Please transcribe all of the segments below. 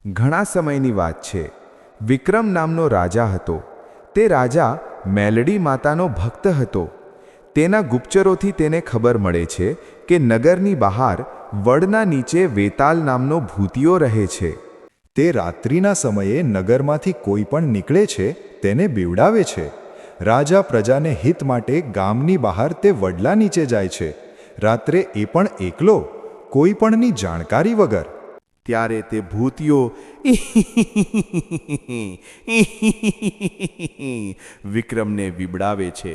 ઘણા સમયની વાત છે. વિક્રમ નામનો રાજા હતો. તે રાજા મેલડી માતાનો ભક્ત હતો. તેના ગુપ્તચરોથી તેને ખબર મળે છે કે નગરની બહાર વડના નીચે વેતાલ નામનો ભૂતિયો રહે છે. તે રાત્રિના સમયે નગરમાંથી કોઈ પણ નીકળે છે તેને બીવડાવે છે. રાજા પ્રજાને હિત માટે ગામની બહાર તે વડલા નીચે જાય છે. રાત્રે એ પણ એકલો, કોઈ પણની જાણકારી વગર. ત્યારે તે ભૂતિયો વિક્રમને બીવડાવે છે,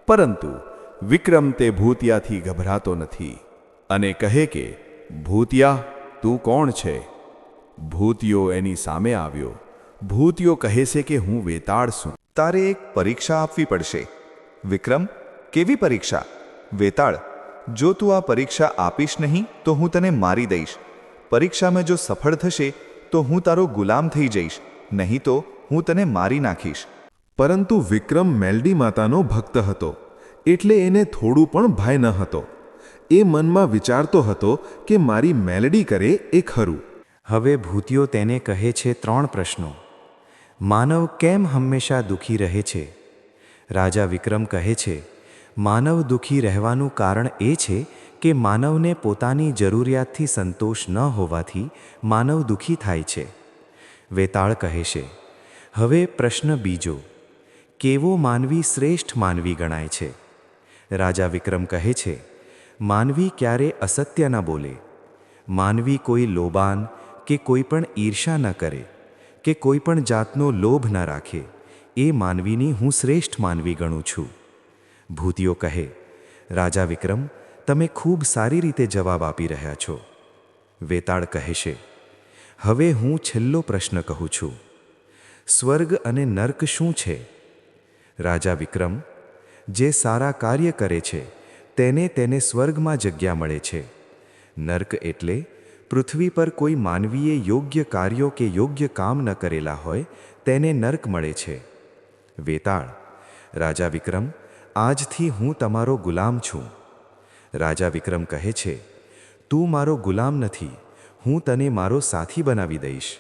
પરંતુ વિક્રમ તે ભૂતિયાથી ગભરાતો નથી અને કહે કે, ભૂતિયા, તું કોણ છે? ભૂતિયો એની સામે આવ્યો. ભૂતિયો કહે છે કે હું વેતાળ છું. તારે એક પરીક્ષા આપવી પડશે. વિક્રમ, કેવી પરીક્ષા? વેતાળ, જો તું આ પરીક્ષા આપીશ નહીં તો હું તને મારી દઈશ. પરીક્ષામાં જો સફળ થશે તો હું તારો ગુલામ થઈ જઈશ, નહીં તો હું તને મારી નાખીશ. પરંતુ વિક્રમ મેલડી માતાનો ભક્ત હતો, એટલે એને થોડું પણ ભય ન હતો. એ મનમાં વિચારતો હતો કે મારી મેલડી કરે એ ખરું. હવે ભૂતિયો તેને કહે છે 3 પ્રશ્નો. માનવ કેમ હંમેશા દુઃખી રહે છે? રાજા વિક્રમ કહે છે, માનવ દુઃખી રહેવાનું કારણ એ છે કે માનવને પોતાની જરૂરિયાતથી સંતોષ ન હોવાથી માનવ દુઃખી થાય છે. વેતાળ કહે છે, હવે પ્રશ્ન બીજો, કેવો માનવી શ્રેષ્ઠ માનવી ગણાય છે? રાજા વિક્રમ કહે છે, માનવી ક્યારે અસત્ય ન બોલે, માનવી કોઈ લોભાન કે કોઈ પણ ઈર્ષા ન કરે, કે કોઈ પણ જાતનો લોભ ન રાખે, એ માનવીની હું શ્રેષ્ઠ માનવી ગણું છું. ભૂતિયો કહે, રાજા વિક્રમ, તમે ખૂબ સારી રીતે જવાબ આપી રહ્યા છો. વેતાળ કહે છે, હવે હું છેલ્લો પ્રશ્ન કહું છું. સ્વર્ગ અને નર્ક શું છે? રાજા વિક્રમ, જે સારા કાર્ય કરે છે તેને સ્વર્ગમાં જગ્યા મળે છે. નર્ક એટલે પૃથ્વી પર કોઈ માનવીએ યોગ્ય કાર્યો કે યોગ્ય કામ ન કરેલા હોય તેને નર્ક મળે છે. વેતાળ, રાજા વિક્રમ, આજથી હું તમારો ગુલામ છું. રાજા વિક્રમ કહે છે, તું મારો ગુલામ નથી, હું તને મારો સાથી બનાવી દઈશ.